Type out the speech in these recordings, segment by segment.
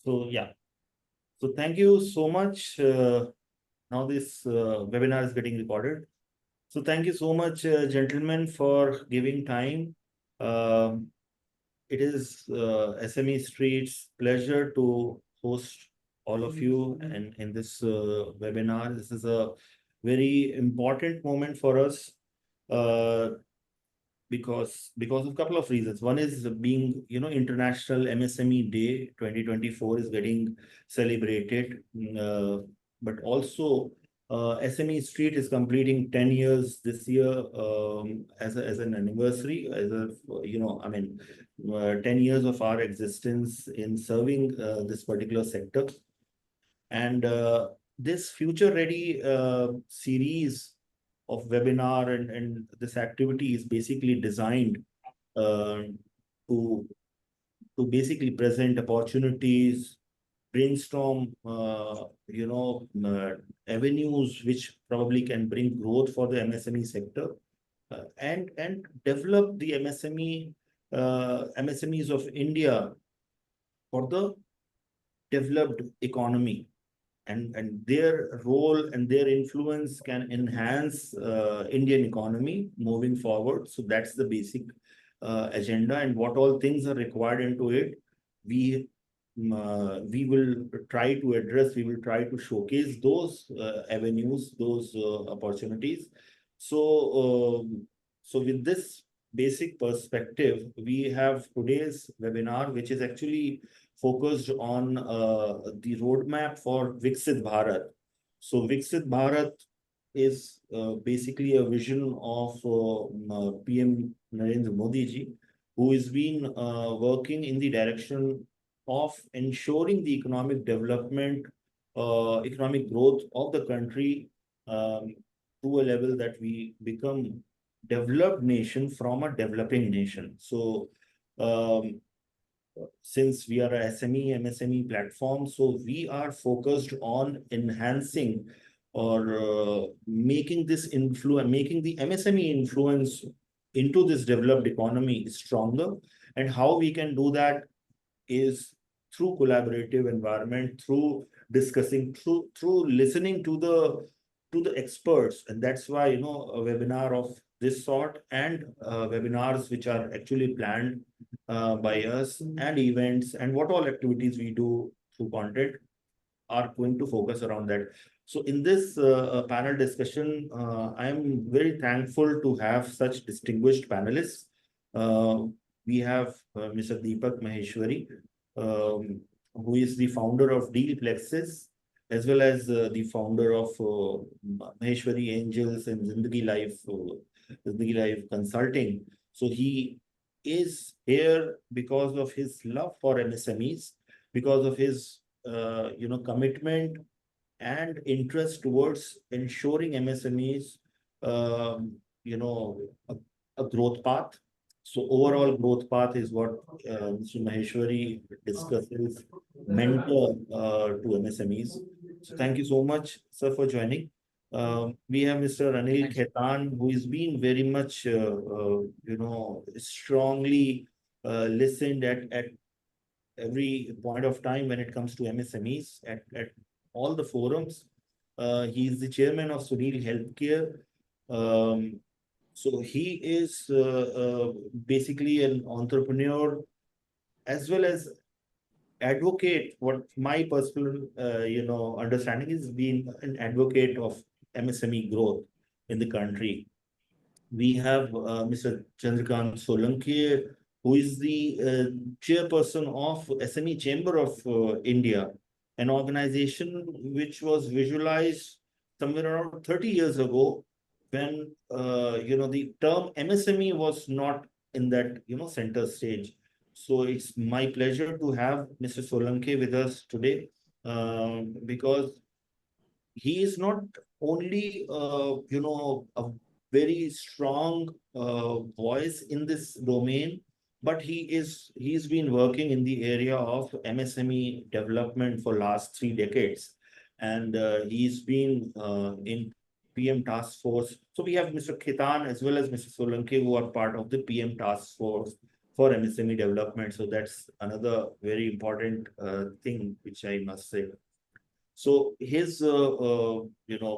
So yeah, so thank you so much. Now this webinar is getting recorded. So thank you so much, gentlemen, for giving time. Um, it is SME Street's pleasure to host all of you and in this webinar. This is a very important moment for us. Uh, because of a couple of reasons. One is being, International MSME Day 2024 is getting celebrated. But also SME Street is completing 10 years this year as an anniversary, I mean, 10 years of our existence in serving this particular sector. And this Future Ready series of webinar and this activity is basically designed uh, to basically present opportunities, brainstorm, avenues which probably can bring growth for the MSME sector, and develop the MSMEs of India for the developed economy. And their role and their influence can enhance Indian economy moving forward. So that's the basic agenda, and what all things are required into it. We will try to address. We will try to showcase those avenues, those opportunities. So with this basic perspective, we have today's webinar, which is actually focused on the roadmap for Viksit Bharat. So Viksit Bharat is basically a vision of PM Narendra Modi ji, who has been working in the direction of ensuring the economic development, economic growth of the country to a level that we become developed nation from a developing nation. So um, since we are a SME, MSME platform, so we are focused on enhancing or making this influence, making the MSME influence into this developed economy stronger. And how we can do that is through collaborative environment, through discussing, through listening to the experts. And that's why, a webinar of this sort and webinars which are actually planned by us, and events and what all activities we do through content are going to focus around that. So in this panel discussion, I am very thankful to have such distinguished panelists. Uh, we have Mr. Deepak Maheshwari, who is the founder of Deal Plexus, as well as the founder of Maheshwari Angels and Zindagi Life Consulting. So he is here because of his love for MSMEs, because of his commitment and interest towards ensuring MSMEs, a, a growth path. So overall growth path is what Mr. Maheshwari discusses, mentor to MSMEs. So thank you so much, sir, for joining. We have Mr. Anil Khetan, who has been very much, strongly listened at every point of time when it comes to MSMEs at all the forums. He is the chairman of Sunil Healthcare. Um, so he is basically an entrepreneur as well as advocate. What my personal, understanding is being an advocate of MSME growth in the country. We have Mr. Chandrakant Solanki, who is the chairperson of SME Chamber of India, an organization which was visualized somewhere around 30 years ago when, the term MSME was not in that, center stage. So it's my pleasure to have Mr. Solanki with us today because he is not only a very strong voice in this domain, but he's been working in the area of MSME development for last 3 decades, and he's been in PM task force. So we have Mr. Khitan as well as Mr. Solanki, who are part of the PM task force for MSME development. So that's another very important thing which I must say. So his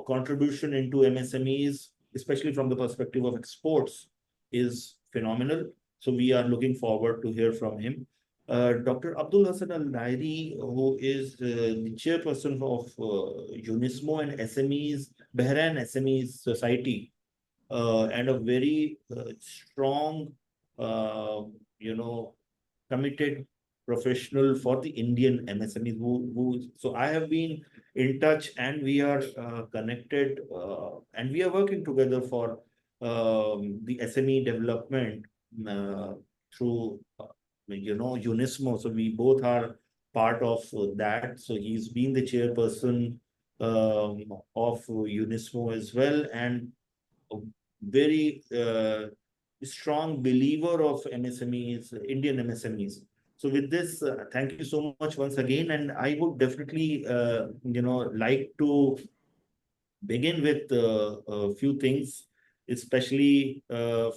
contribution into MSMEs, especially from the perspective of exports, is phenomenal. So we are looking forward to hear from him. Dr. Abdul Hassan Al Nairi, who is the chairperson of UNISMO and SMEs, Bahrain SMEs Society, and a very strong, committed professional for the Indian MSMEs. So I have been in touch, and we are connected, and we are working together for the SME development through UNISMO. So we both are part of that. So he's been the chairperson of UNISMO as well, and a very strong believer of MSMEs, Indian MSMEs. So with this, thank you so much once again, and I would definitely, like to begin with a few things, especially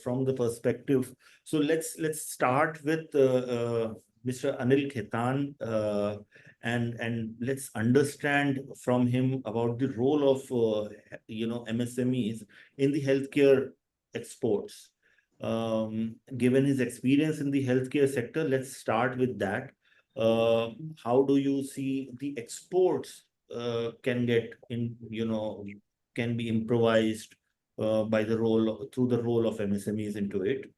from the perspective. So let's start with Mr. Anil Khetan, and let's understand from him about the role of MSMEs in the healthcare exports. Given his experience in the healthcare sector, let's start with that. How do you see the exports can get in, can be improvised through the role of MSMEs into it?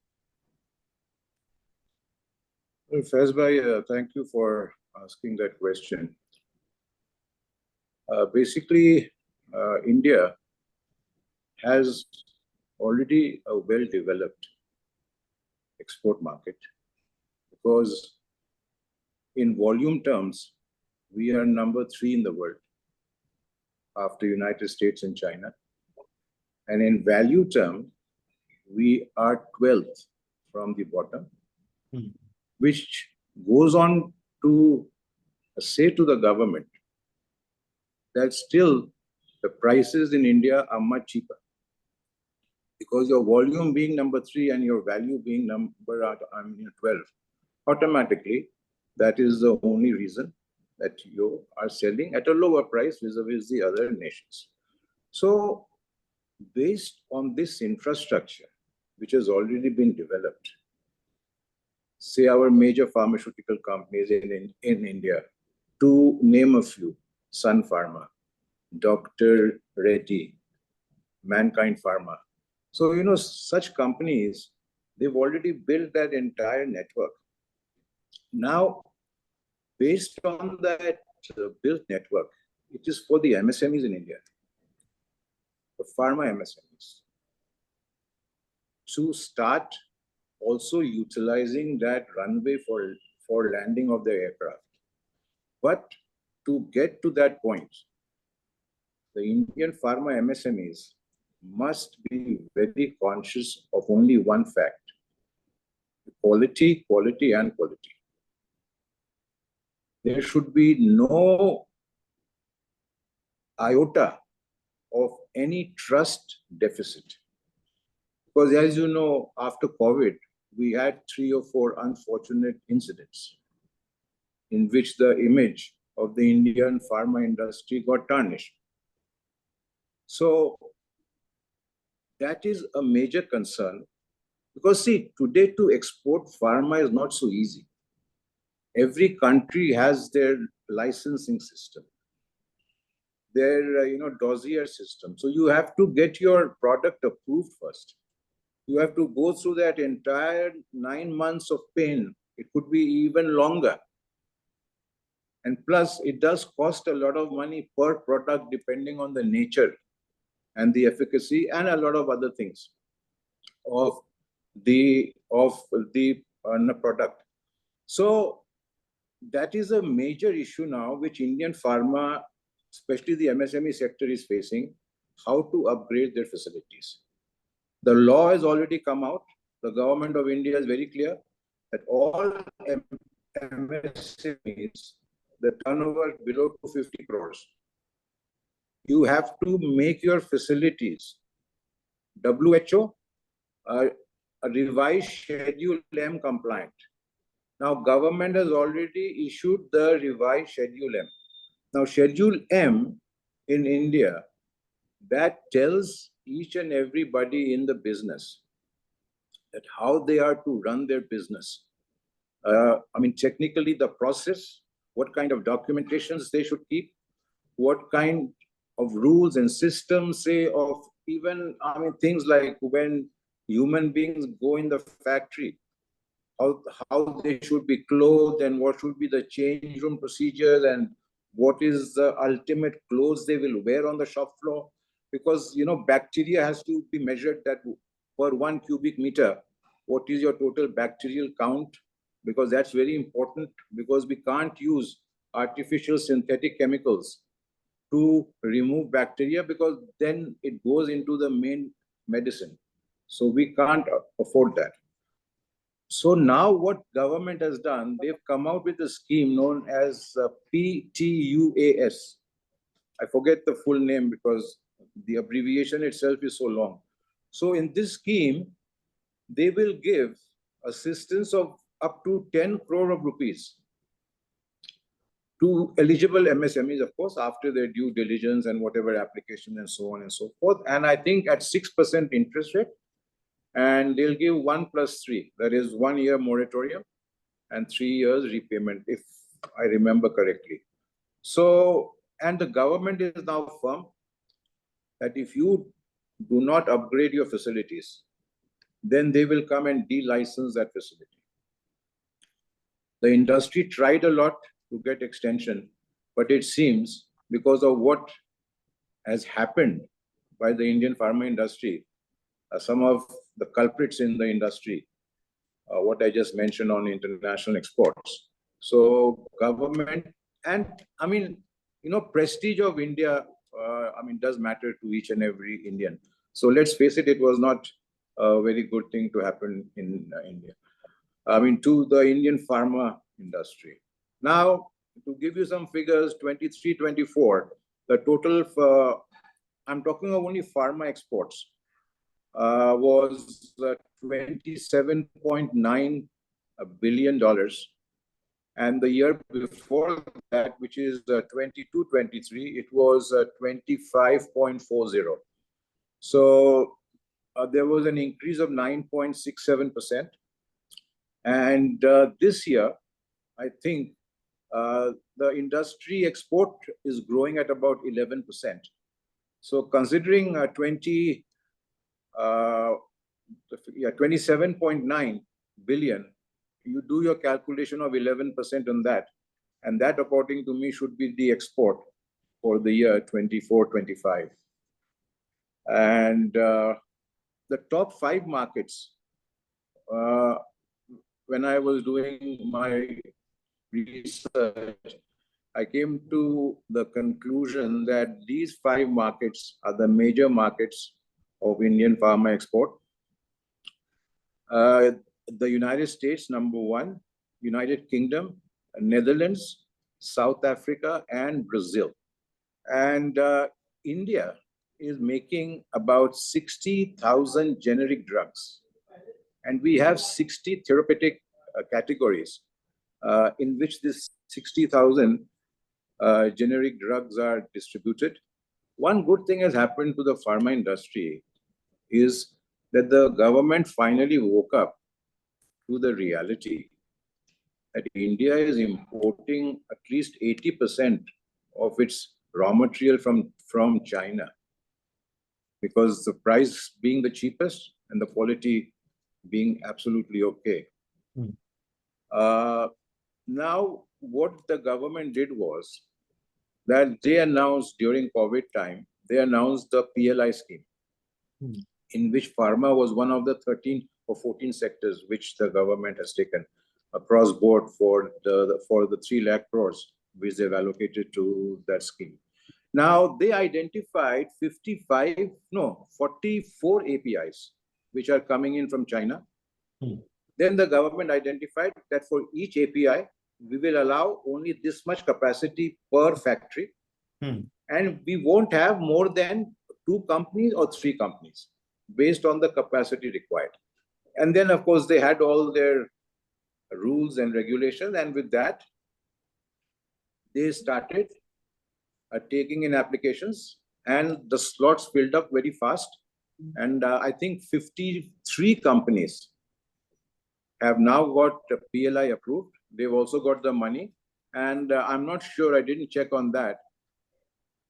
Well, Faizbhai, thank you for asking that question. Basically, India has already a well-developed export market, because in volume terms, we are number 3 in the world after United States and China. And in value term, we are 12th from the bottom, which goes on to say to the government that still the prices in India are much cheaper, because your volume being number 3 and your value being number 12, automatically that is the only reason that you are selling at a lower price vis-a-vis the other nations. So based on this infrastructure, which has already been developed, say our major pharmaceutical companies in India, to name a few: Sun Pharma, Dr. Reddy, Mankind Pharma. So, such companies, they've already built that entire network. Now, based on that built network, it is for the MSMEs in India, the pharma MSMEs, to start also utilizing that runway for landing of their aircraft. But to get to that point, the Indian pharma MSMEs must be very conscious of only one fact: quality, quality, and quality. There should be no iota of any trust deficit. Because as you know, after COVID, we had 3 or 4 unfortunate incidents in which the image of the Indian pharma industry got tarnished. So that is a major concern, because see, today to export pharma is not so easy. Every country has their licensing system, their dossier system. So you have to get your product approved first. You have to go through that entire 9 months of pain. It could be even longer. And plus, it does cost a lot of money per product, depending on the nature and the efficacy and a lot of other things of the product. So that is a major issue now, which Indian pharma, especially the MSME sector, is facing: how to upgrade their facilities. The law has already come out. The government of India is very clear that all MSMEs, the turnover below 250 crores, you have to make your facilities WHO revised Schedule M compliant. Now, government has already issued the revised Schedule M. Now, Schedule M in India, that tells each and everybody in the business that how they are to run their business. I mean, technically the process, what kind of documentations they should keep, what kind of rules and systems, say, of even, I mean, things like when human beings go in the factory, how they should be clothed and what should be the change room procedures and what is the ultimate clothes they will wear on the shop floor. Because, you know, bacteria has to be measured that per 1 cubic meter, what is your total bacterial count? Because that's very important, because we can't use artificial synthetic chemicals to remove bacteria, because then it goes into the main medicine. So we can't afford that. So now what government has done, they've come out with a scheme known as PTUAS. I forget the full name because the abbreviation itself is so long. So in this scheme, they will give assistance of up to 10 crore of rupees to eligible MSMEs, of course, after their due diligence and whatever application and so on and so forth. And I think at 6% interest rate, and they'll give 1+3, that is 1 year moratorium and 3 years repayment, if I remember correctly. So, and the government is now firm that if you do not upgrade your facilities, then they will come and de-license that facility. The industry tried a lot to get extension, but it seems because of what has happened by the Indian pharma industry, some of the culprits in the industry, what I just mentioned on international exports. So government, and I mean, you know, prestige of India, I mean, does matter to each and every Indian. So let's face it, it was not a very good thing to happen in India. I mean, to the Indian pharma industry. Now, to give you some figures, 23-24, the total, I'm talking of only pharma exports, was $27.9 billion. And the year before that, which is 22-23, it was 25.40. So there was an increase of 9.67%. And this year, I think the industry export is growing at about 11%. So considering 27.9 billion, you do your calculation of 11% on that, and that, according to me, should be the export for the year 24-25. And the top 5 markets, when I was doing my research, I came to the conclusion that these 5 markets are the major markets of Indian pharma export. The United States, number 1, United Kingdom, Netherlands, South Africa, and Brazil. And India is making about 60,000 generic drugs. And we have 60 therapeutic categories in which this 60,000 generic drugs are distributed. One good thing has happened to the pharma industry is that the government finally woke up to the reality that India is importing at least 80% of its raw material from China, because the price being the cheapest and the quality being absolutely okay. Now, what the government did was that they announced during COVID time, they announced the PLI scheme, in which pharma was one of the 13 or 14 sectors which the government has taken across board for the 3 lakh crores which they've allocated to that scheme. Now, they identified 44 APIs which are coming in from China. Then the government identified that for each API, we will allow only this much capacity per factory. And we won't have more than 2 companies or 3 companies based on the capacity required. And then, of course, they had all their rules and regulations, and with that, they started taking in applications, and the slots filled up very fast. And I think 53 companies have now got PLI approved. They've also got the money. And I'm not sure, I didn't check on that.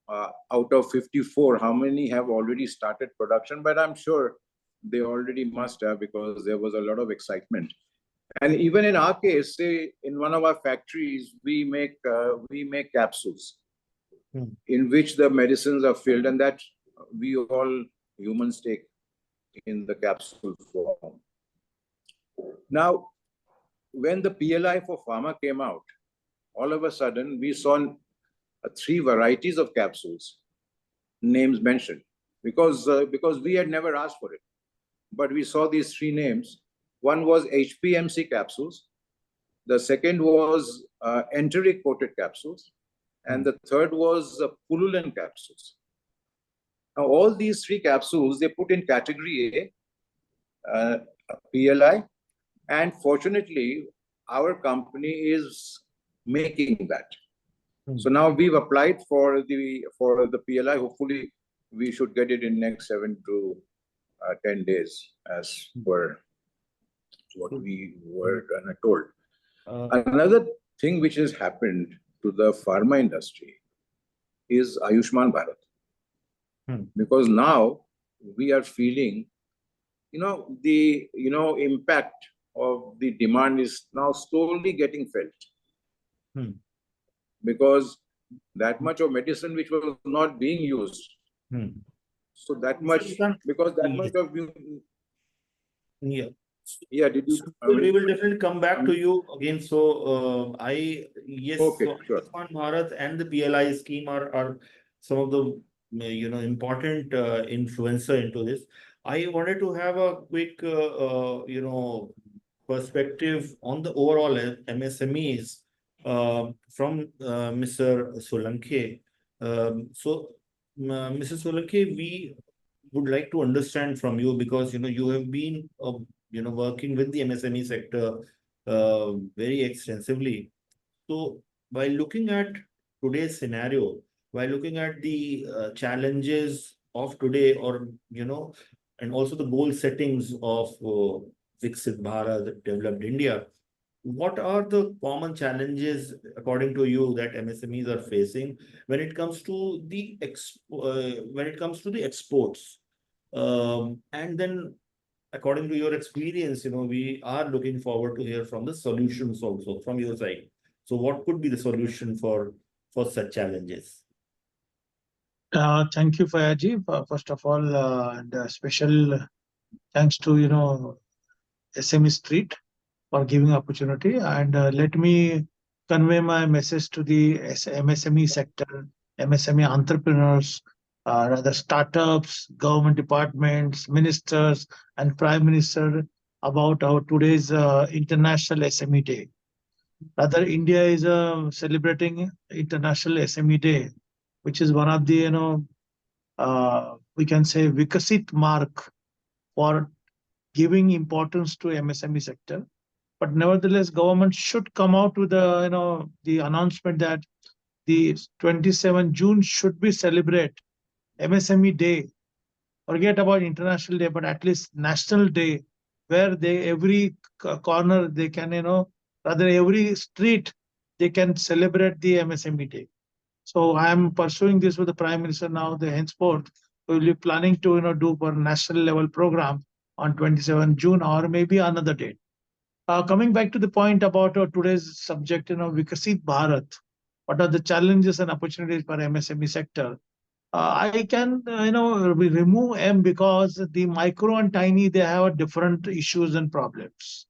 Out of 54, how many have already started production? But I'm sure they already must have, because there was a lot of excitement. And even in our case, say in one of our factories, we make capsules in which the medicines are filled, and that we all humans take in the capsule form. Now, when the PLI for pharma came out, all of a sudden we saw 3 varieties of capsules, names mentioned, because we had never asked for it, but we saw these 3 names. One was HPMC capsules, the second was enteric coated capsules, and the third was pullulan capsules. Now, all these 3 capsules, they put in category A, PLI, and fortunately, our company is making that. So now we've applied for the PLI. Hopefully, we should get it in next 7 to 10 days, as per what we were told. Another thing which has happened to the pharma industry is Ayushman Bharat, because now we are feeling, the impact of the demand is now slowly getting felt, because that much of medicine which was not being used, so that much, because that much of did you? We will definitely come back to you again. So yes, okay, so sure. Ayushman Bharat and the PLI scheme are some of the important influencer into this. I wanted to have a quick perspective on the overall MSMEs from Mr. Solanke. Mr. Solanke, we would like to understand from you, because you have been working with the MSME sector very extensively. So by looking at today's scenario, by looking at the challenges of today, or and also the goal settings of Viksit Bharat, developed India, what are the common challenges, according to you, that MSMEs are facing when it comes to the exports? And then, according to your experience, we are looking forward to hear from the solutions also from your side. So, what could be the solution for such challenges? Thank you, Fayaji. First of all, and special thanks to SME Street for giving opportunity. And let me convey my message to the MSME sector, MSME entrepreneurs, rather startups, government departments, ministers, and Prime Minister about our today's International SME Day. Rather, India is celebrating International SME Day, which is one of the we can say Viksit mark for giving importance to MSME sector. But nevertheless, government should come out with the announcement that the 27 June should be celebrate MSME Day. Forget about International Day, but at least National Day, where every corner they can rather every street they can celebrate the MSME Day. So I am pursuing this with the Prime Minister now. The henceforth we will be planning to do for national level program on 27 June or maybe another date. Coming back to the point about today's subject, Viksit Bharat, what are the challenges and opportunities for MSME sector? I can, we remove M because the micro and tiny, they have different issues and problems.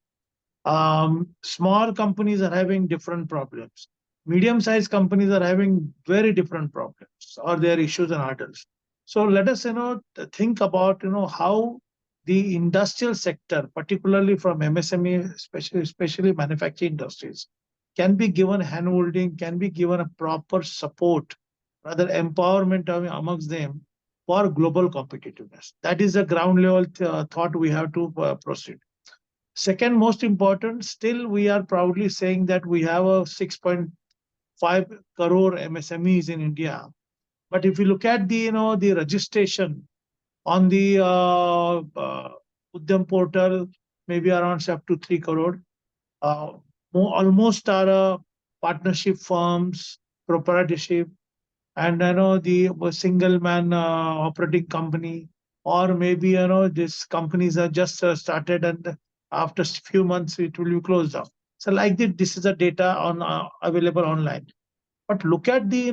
Small companies are having different problems. Medium-sized companies are having very different problems or their issues and hurdles. So let us, think about, how the industrial sector, particularly from MSME, especially manufacturing industries, can be given handholding, can be given a proper support, rather empowerment amongst them for global competitiveness. That is a ground level thought we have to proceed. Second most important, still we are proudly saying that we have a 6.5 crore MSMEs in India. But if you look at the registration on the Udyam portal, maybe around up to 3 crore. Uh, Almost are partnership firms, proprietorship, and the single man operating company, or maybe these companies are just started, and after few months it will be closed down. So like this is the data on available online. But look at the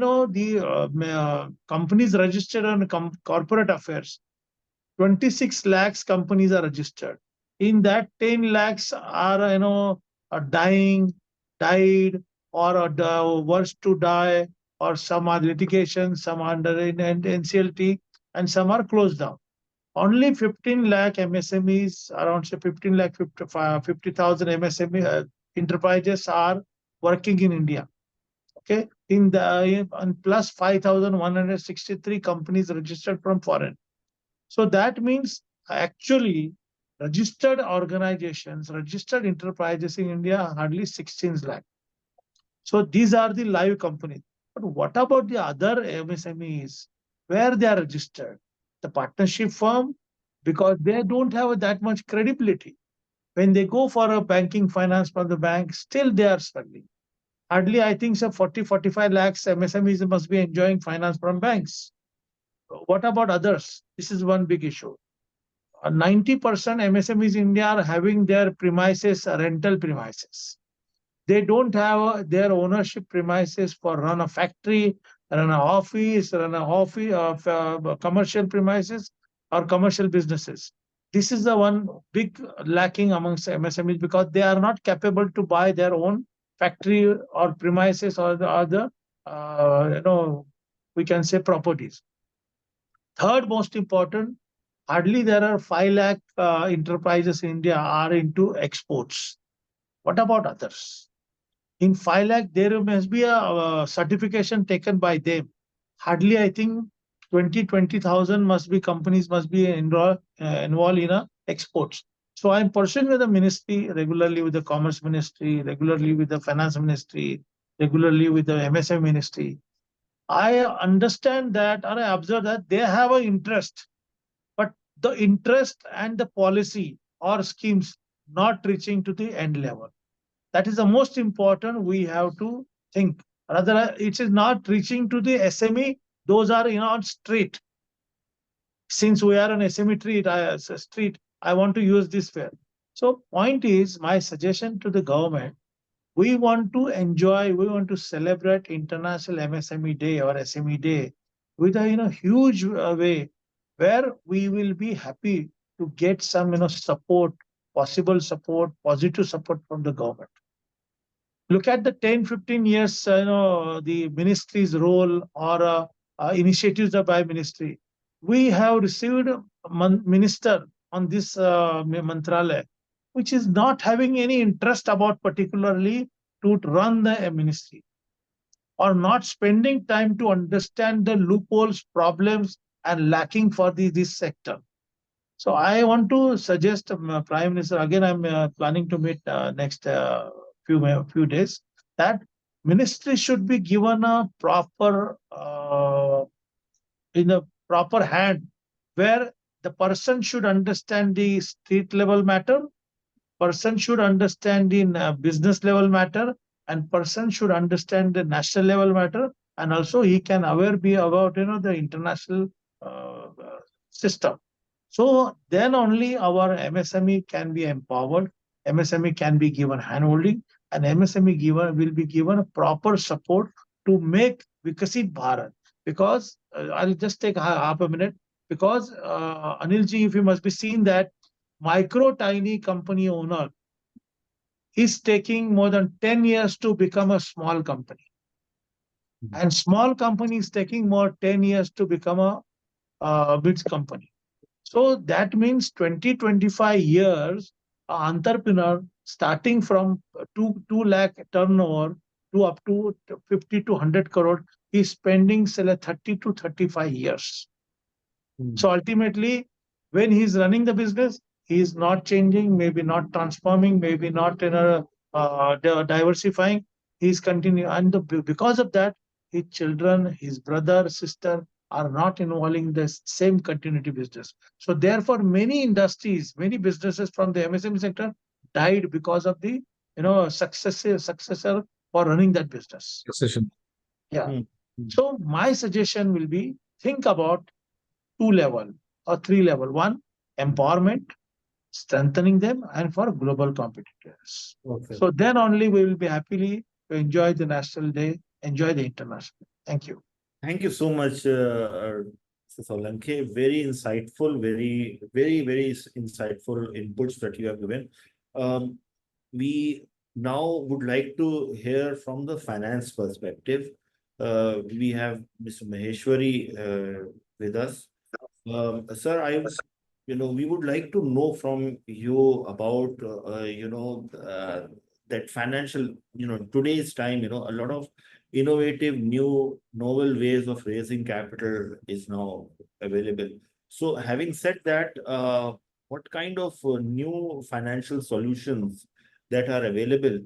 companies registered on corporate affairs. 26 lakhs companies are registered. In that, 10 lakhs are dying, died, or worse to die, or some are litigation, some are under NCLT, and some are closed down. Only 15 lakh MSMEs, around say 15 lakh 50,000 MSME enterprises are working in India. Okay, and plus 5,163 companies registered from foreign. So that means actually registered organizations, registered enterprises in India are hardly 16 lakh. So these are the live companies. But what about the other MSMEs? Where they are registered? The partnership firm, because they don't have that much credibility. When they go for a banking finance from the bank, still they are struggling. Hardly, I think, so 45 lakhs MSMEs must be enjoying finance from banks. What about others? This is one big issue. 90% MSMEs in India are having their premises, rental premises. They don't have their ownership premises for run a factory, run an office, commercial premises or commercial businesses. This is the one big lacking amongst MSMEs, because they are not capable to buy their own factory or premises or the other, we can say properties. Third most important, hardly there are 5 lakh enterprises in India are into exports. What about others? In 5 lakh, there must be a certification taken by them. Hardly, I think, 20,000 must be companies must be involved in exports. So I'm pursuing with the ministry regularly, with the commerce ministry, regularly with the finance ministry, regularly with the MSM ministry. I understand that, or I observe that they have an interest, but the interest and the policy or schemes not reaching to the end level. That is the most important we have to think. Rather, it is not reaching to the SME. Those are on street. Since we are on SME street, I want to use this fair. So point is, my suggestion to the government, we want to enjoy, we want to celebrate International MSME Day or SME Day with a huge way, where we will be happy to get some support, possible support, positive support from the government. Look at the 10-15 years, the ministry's role or initiatives by ministry. We have received a minister on this mantralaya, which is not having any interest about particularly to run the ministry, or not spending time to understand the loopholes, problems, and lacking for this sector. So I want to suggest Prime Minister, again, I'm planning to meet next few days, that ministry should be given a proper in a proper hand, where the person should understand the street level matter, person should understand the business level matter, and person should understand the national level matter, and also he can be about the international system. So then only our MSME can be empowered, MSME can be given handholding, and MSME will be given a proper support to make Viksit Bharat. Because I'll just take half a minute, because Anilji, if you must be seen that micro tiny company owner is taking more than 10 years to become a small company. And small company is taking more 10 years to become a big company. So that means 20-25 years, an entrepreneur starting from 2 lakh turnover to up to 50 to 100 crore is spending say 30 to 35 years. So ultimately, when he's running the business, he is not changing, maybe not transforming, maybe not diversifying. He is continuing, and because of that, his children, his brother, sister are not involving the same continuity business. So therefore, many industries, many businesses from the MSME sector died because of the successor for running that business. Succession. Yeah. Hmm. So my suggestion will be, think about 2 level or 3 level. One, empowerment, strengthening them, and for global competitors. Okay. So then only we will be happily to enjoy the National Day, enjoy the international. Thank you. Thank you so much, Mr. Solanke. Very insightful, very insightful inputs that you have given. We now would like to hear from the finance perspective. We have Mr. Maheshwari with us. Sir, we would like to know from you about, that financial, today's time, a lot of innovative, new, novel ways of raising capital is now available. So having said that, what kind of new financial solutions that are available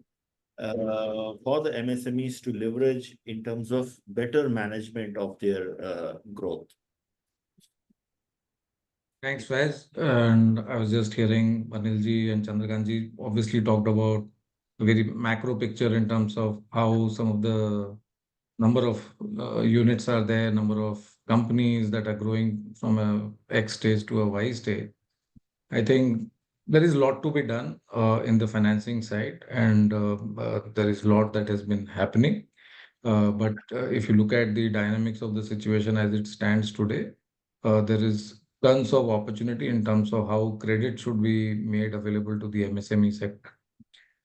for the MSMEs to leverage in terms of better management of their growth? Thanks, Faiz. And I was just hearing Anilji and Chandrakantji obviously talked about a very macro picture in terms of how some of the number of units are there, number of companies that are growing from a X stage to a Y stage. I think there is a lot to be done in the financing side, and there is a lot that has been happening. But if you look at the dynamics of the situation as it stands today, there is tons of opportunity in terms of how credit should be made available to the MSME sector,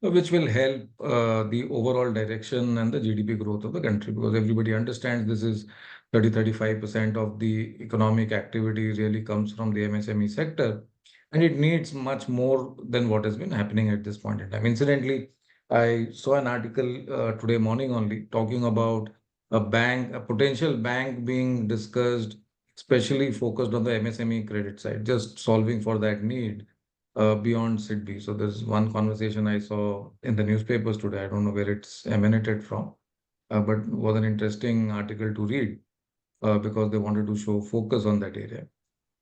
which will help the overall direction and the GDP growth of the country, because everybody understands this is 35% of the economic activity really comes from the MSME sector, and it needs much more than what has been happening at this point in time. Incidentally, I saw an article today morning only talking about a potential bank being discussed, especially focused on the MSME credit side, just solving for that need beyond SIDBI. So there's one conversation I saw in the newspapers today. I don't know where it's emanated from, but was an interesting article to read because they wanted to show focus on that area.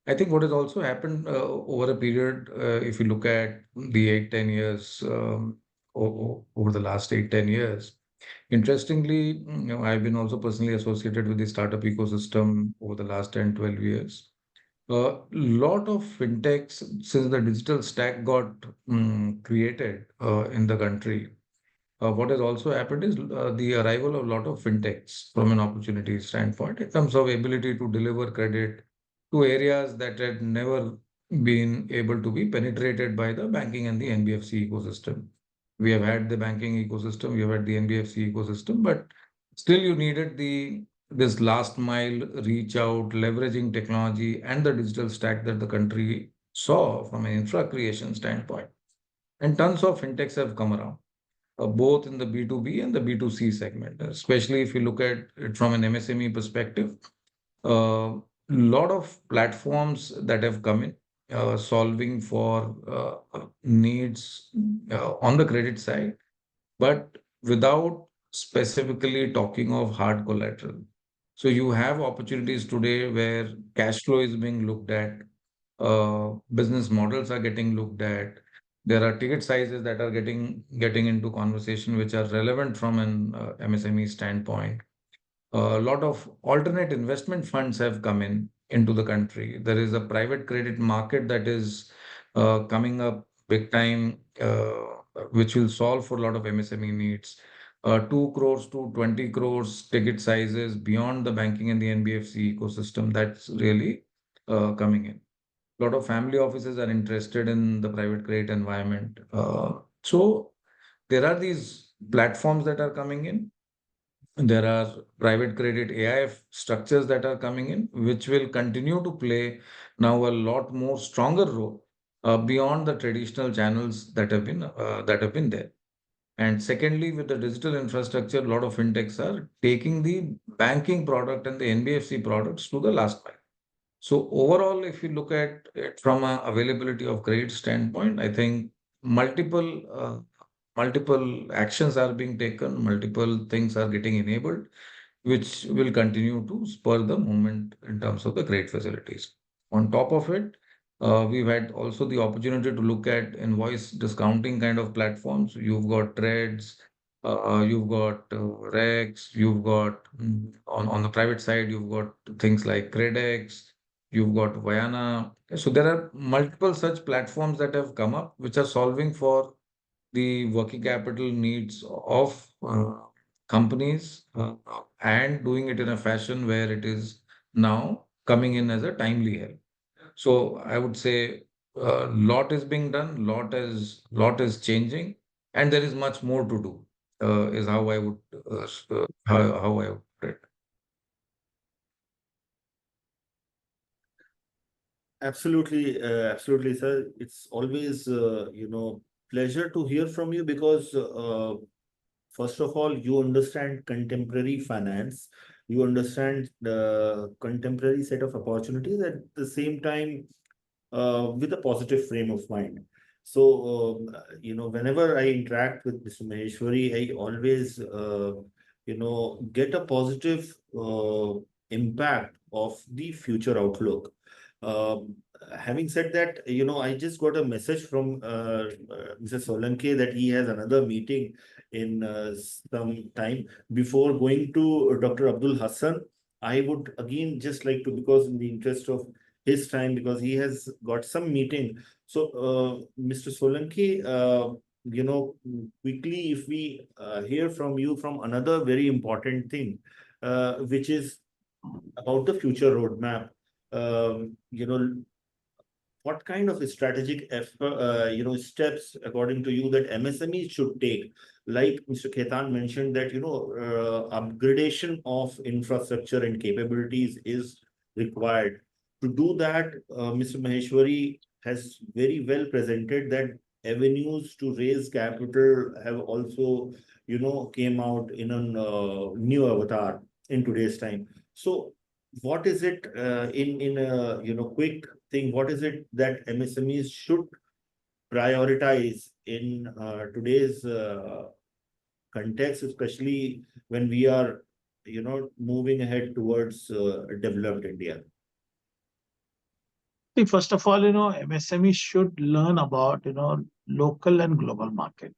I think what has also happened over a period, if you look at the 8-10 years, over the last 8-10 years, interestingly, I've been also personally associated with the startup ecosystem over the last 10-12 years. A lot of fintechs, since the digital stack got created in the country, what has also happened is the arrival of a lot of fintechs from an opportunity standpoint in terms of ability to deliver credit to areas that had never been able to be penetrated by the banking and the NBFC ecosystem. We have had the banking ecosystem, we have had the NBFC ecosystem, but still you needed this last mile reach out, leveraging technology and the digital stack that the country saw from an infra creation standpoint. And tons of fintechs have come around, both in the B2B and the B2C segment, especially if you look at it from an MSME perspective. A lot of platforms that have come in, solving for needs on the credit side, but without specifically talking of hard collateral. So you have opportunities today where cash flow is being looked at, business models are getting looked at. There are ticket sizes that are getting into conversation which are relevant from an MSME standpoint. A lot of alternate investment funds have come into the country. There is a private credit market that is coming up big time, which will solve for a lot of MSME needs. 2 crores to 20 crores ticket sizes beyond the banking and the NBFC ecosystem, that's really coming in. A lot of family offices are interested in the private credit environment. So there are these platforms that are coming in. There are private credit AIF structures that are coming in, which will continue to play now a lot more stronger role beyond the traditional channels that have been there. And secondly, with the digital infrastructure, a lot of fintechs are taking the banking product and the NBFC products to the last mile. So overall, if you look at it from a availability of credit standpoint, I think multiple actions are being taken, multiple things are getting enabled, which will continue to spur the movement in terms of the credit facilities. On top of it, we've had also the opportunity to look at invoice discounting kind of platforms. You've got Threads, you've got Rex, you've got on the private side, you've got things like Credex, you've got Viana. So there are multiple such platforms that have come up, which are solving for the working capital needs of companies and doing it in a fashion where it is now coming in as a timely help. So I would say a lot is being done, lot is changing, and there is much more to do. Is how I would how I would put it. Absolutely, absolutely, sir. It's always, pleasure to hear from you because, first of all, you understand contemporary finance. You understand the contemporary set of opportunities at the same time, with a positive frame of mind. So, whenever I interact with Mr. Maheshwari, I always, get a positive impact of the future outlook. Um, Having said that, I just got a message from Mr. Solanke that he has another meeting in some time. Before going to Dr. Abdul Hassan, I would again just like to, because in the interest of his time, because he has got some meeting. So, Mr. Solanki, quickly, if we hear from you from another very important thing, which is about the future roadmap. What kind of strategic effort, steps according to you that MSMEs should take? Like Mr. Khetan mentioned that, upgradation of infrastructure and capabilities is required. To do that, Mr. Maheshwari has very well presented that avenues to raise capital have also, came out in a new avatar in today's time. So what is it in a quick thing? What is it that MSMEs should prioritize in today's context, especially when we are moving ahead towards developed India? See, first of all, MSME should learn about, local and global market.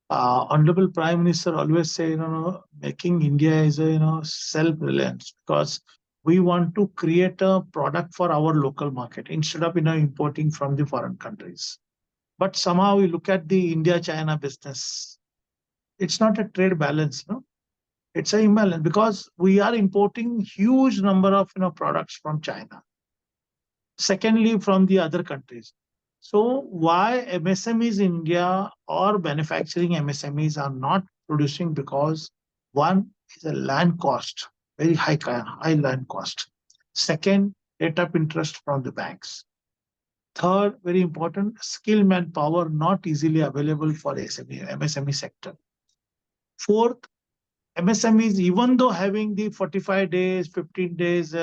Honorable Prime Minister always say, making India is a, self-reliance, because we want to create a product for our local market instead of, importing from the foreign countries. But somehow we look at the India-China business. It's not a trade balance, it's an imbalance because we are importing huge number of, products from China. Secondly, from the other countries. So why MSMEs in India or manufacturing MSMEs are not producing? Because one is a land cost, very high land cost. Second, rate of interest from the banks. Third, very important, skilled manpower not easily available for MSME sector. Fourth, MSMEs, even though having the 45 days, 15 days,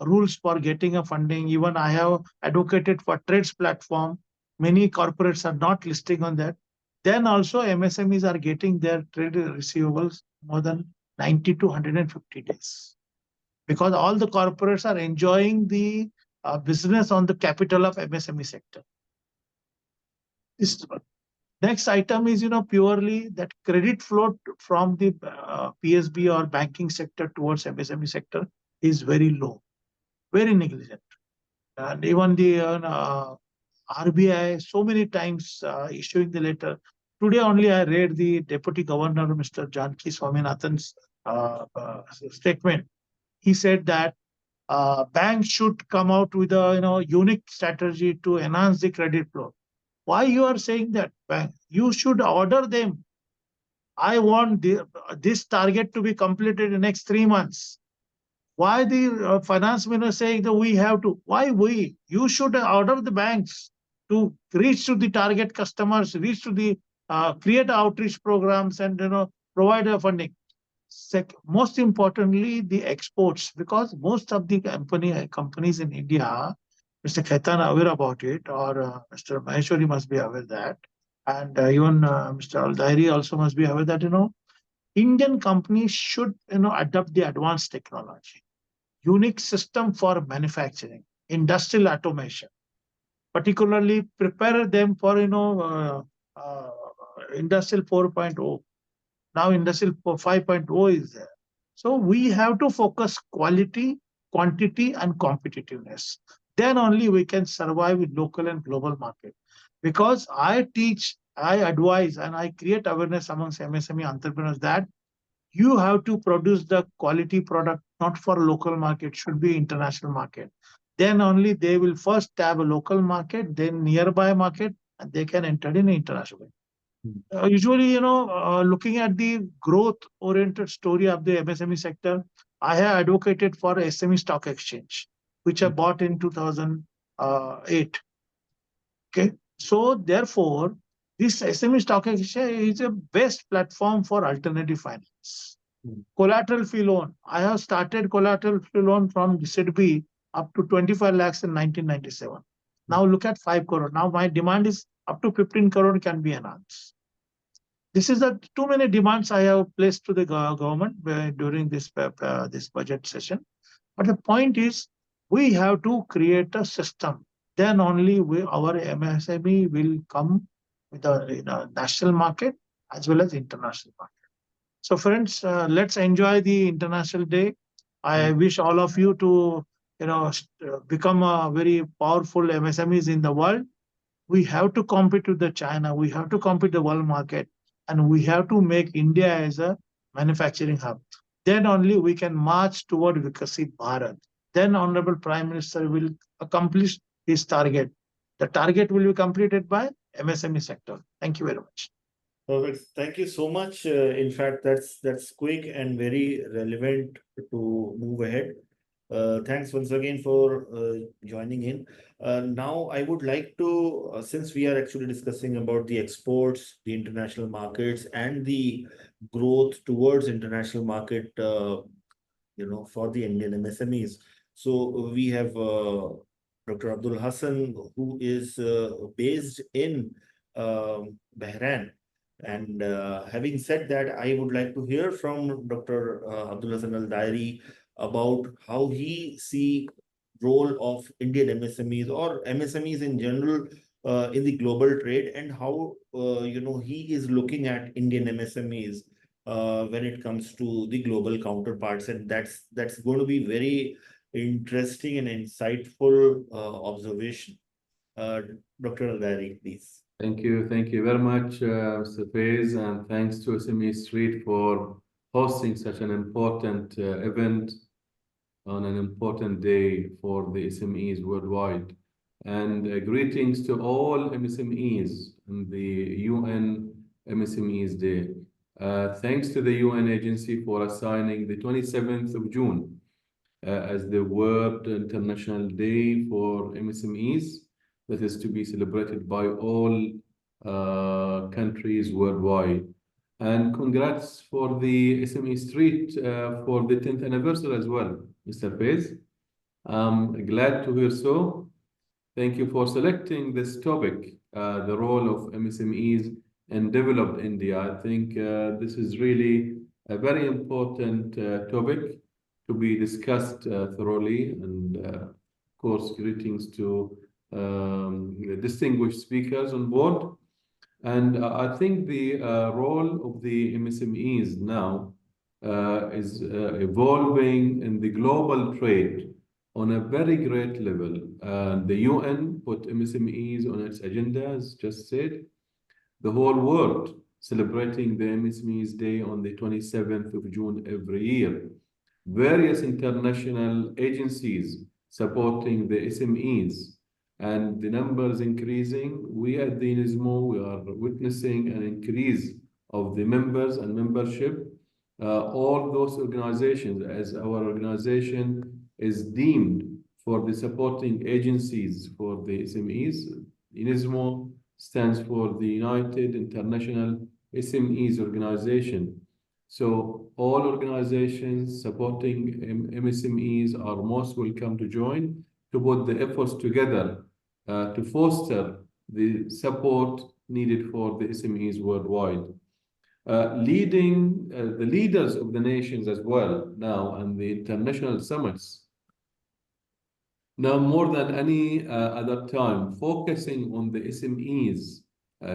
rules for getting a funding, even I have advocated for trades platform, many corporates are not listing on that. Then also MSMEs are getting their trade receivables more than 90 to 150 days. Because all the corporates are enjoying the business on the capital of MSME sector. This is one. Next item is, purely that credit flow from the PSB or banking sector towards MSME sector is very low, very negligent. And even the RBI so many times issuing the letter. Today only I read the Deputy Governor, Mr. Janki Swaminathan's statement. He said that banks should come out with a unique strategy to enhance the credit flow. Why you are saying that, bank? You should order them. I want this target to be completed in the next 3 months. Why the finance minister saying that we have to? Why we? You should order the banks to reach to the target customers, reach to the create outreach programs and provide funding. Most importantly, the exports, because most of the companies in India, Mr. Khaitan aware about it, or Mr. Maheshwari must be aware that, and even Mr. Al Dairi also must be aware that, Indian companies should, adopt the advanced technology, unique system for manufacturing, industrial automation, particularly prepare them for, industrial 4.0. Now industrial 5.0 is there. So we have to focus quality, quantity, and competitiveness. Then only we can survive in local and global market. Because I teach, I advise, and I create awareness amongst MSME entrepreneurs that you have to produce the quality product not for local market, should be international market. Then only they will first have a local market, then nearby market, and they can enter in international. Usually, looking at the growth-oriented story of the MSME sector, I have advocated for SME stock exchange, which I bought in 2008. Okay, so therefore, this SME stock exchange is a best platform for alternative finance. Collateral free loan. I have started collateral free loan from SIDB up to 25 lakhs in 1997. Now look at 5 crore. Now my demand is up to 15 crore can be enhanced. This is the too many demands I have placed to the government during this budget session. But the point is, we have to create a system. Then only our MSME will come with a national market as well as international market. So friends, let's enjoy the International Day. I wish all of you to become a very powerful MSMEs in the world. We have to compete with the China. We have to compete the world market, and we have to make India as a manufacturing hub. Then only we can march toward Viksit Bharat. Then Honorable Prime Minister will accomplish his target. The target will be completed by MSME sector. Thank you very much. Perfect. Thank you so much. In fact, that's quick and very relevant to move ahead. Thanks once again for joining in. Now, I would like to, since we are actually discussing about the exports, the international markets, and the growth towards international market, for the Indian MSMEs. So we have Dr. Abdul Hassan, who is based in Bahrain. And having said that, I would like to hear from Dr. Abdul Hassan Al Dairi about how he see role of Indian MSMEs or MSMEs in general in the global trade, and how he is looking at Indian MSMEs when it comes to the global counterparts, and that's going to be very interesting and insightful observation. Dr. Al Dairi, please. Thank you very much, Mr. Faiz, and thanks to SMEstreet for hosting such an important event on an important day for the SMEs worldwide. And greetings to all MSMEs on the UN MSMEs Day. Thanks to the UN agency for assigning the 27th of June as the World International Day for MSMEs. That is to be celebrated by all countries worldwide. And congrats for the SMEstreet for the 10th anniversary as well, Mr. Faiz. I'm glad to hear so. Thank you for selecting this topic, the role of MSMEs in developed India. I think this is really a very important topic to be discussed thoroughly. And of course, greetings to distinguished speakers on board. And I think the role of the MSMEs now is evolving in the global trade on a very great level. The UN put MSMEs on its agenda, as just said. The whole world celebrating the MSMEs Day on the 27th of June every year. Various international agencies supporting the SMEs, and the numbers increasing. We at the INSMO, we are witnessing an increase of the members and membership. All those organizations, as our organization is deemed for the supporting agencies for the SMEs. INSMO stands for the United International SMEs Organization. So all organizations supporting MSMEs are most welcome to join to put the efforts together to foster the support needed for the SMEs worldwide. Leading the leaders of the nations as well now and the international summits now more than any other time, focusing on the SMEs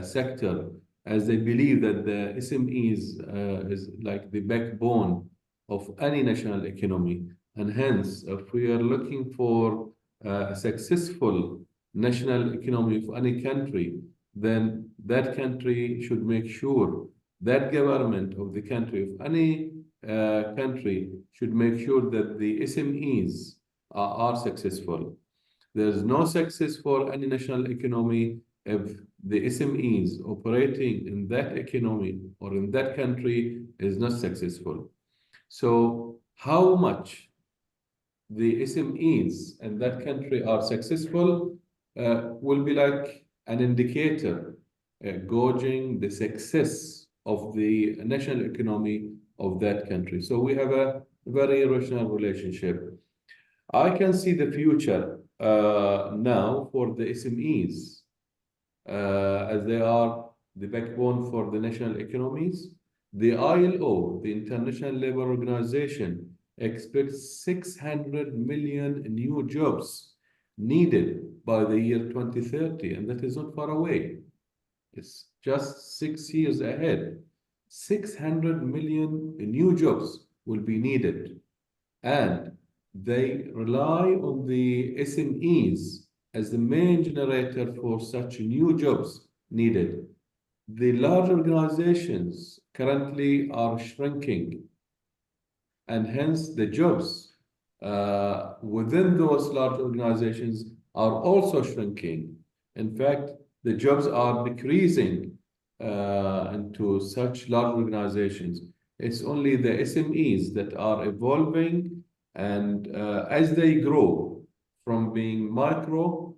sector, as they believe that the SMEs is like the backbone of any national economy. And hence, if we are looking for a successful national economy of any country, then that country should make sure that government of the country, of any country, should make sure that the SMEs are successful. There's no success for any national economy if the SMEs operating in that economy or in that country is not successful. So how much the SMEs in that country are successful will be like an indicator gauging the success of the national economy of that country. So we have a very rational relationship. I can see the future now for the SMEs as they are the backbone for the national economies. The ILO, the International Labour Organization, expects 600 million new jobs needed by the year 2030, and that is not far away. It's just 6 years ahead. 600 million new jobs will be needed, and they rely on the SMEs as the main generator for such new jobs needed. The large organizations currently are shrinking, and hence the jobs within those large organizations are also shrinking. In fact, the jobs are decreasing into such large organizations. It's only the SMEs that are evolving, and as they grow from being micro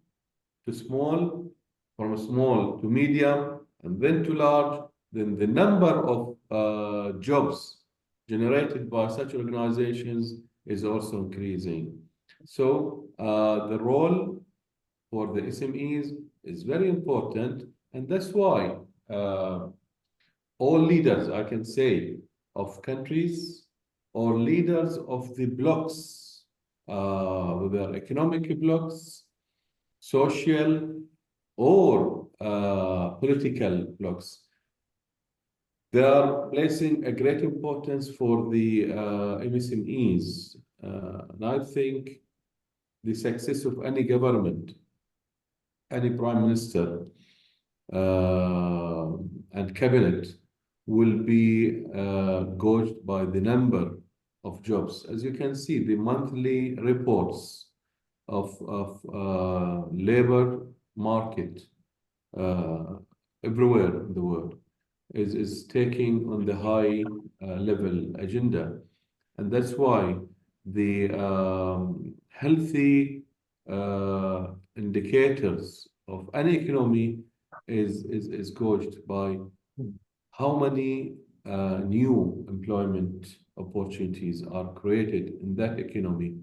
to small, from small to medium, and then to large, then the number of jobs generated by such organizations is also increasing. So the role for the SMEs is very important, and that's why all leaders, I can say, of countries or leaders of the blocks, whether economic blocks, social, or political blocks, they are placing a great importance for the MSMEs. And I think the success of any government, any prime minister, and cabinet will be gauged by the number of jobs. As you can see, the monthly reports of labor market everywhere in the world is taking on the high level agenda. And that's why the healthy indicators of any economy is gauged by how many new employment opportunities are created in that economy.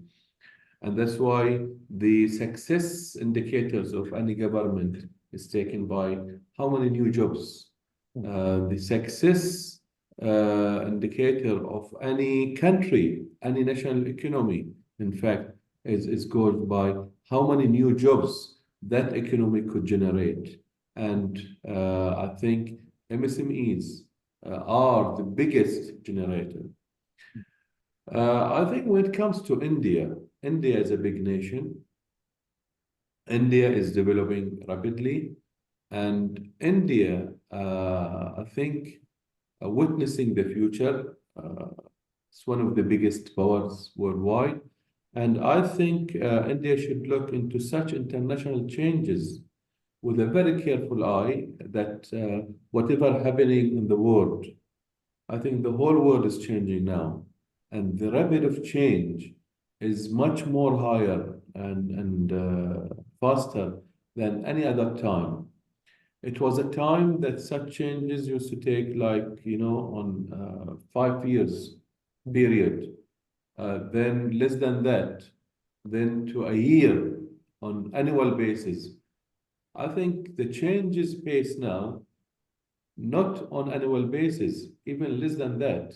And that's why the success indicators of any government is taken by how many new jobs. The success indicator of any country, any national economy, in fact, is gauged by how many new jobs that economy could generate. And I think MSMEs are the biggest generator. I think when it comes to India, India is a big nation. India is developing rapidly, and India, I think, witnessing the future. It's one of the biggest powers worldwide. And I think India should look into such international changes with a very careful eye that whatever happening in the world, I think the whole world is changing now. And the rate of change is much more higher and faster than any other time. It was a time that such changes used to take like, on 5 years period, then less than that, then to a year on annual basis. I think the change is pace now, not on annual basis, even less than that.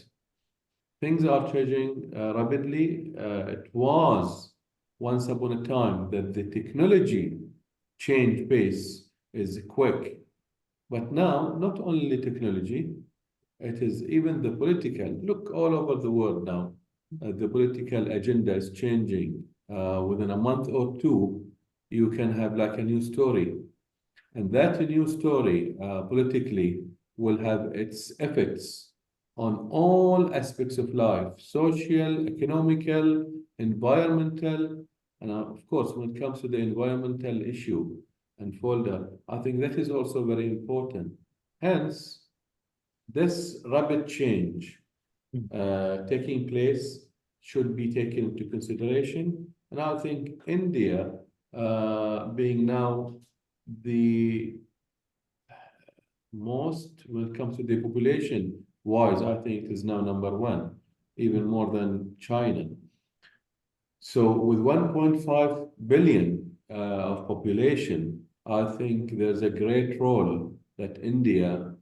Things are changing rapidly. It was once upon a time that the technology change pace is quick. But now, not only technology, it is even the political. Look all over the world now. The political agenda is changing. Within a month or two, you can have like a new story. And that new story politically will have its effects on all aspects of life, social, economical, environmental, and of course, when it comes to the environmental issue and folder, I think that is also very important. Hence, this rapid change taking place should be taken into consideration. And I think India, being now the most, when it comes to the population wise, I think it is now number one, even more than China. So with 1.5 billion of population, I think there's a great role that India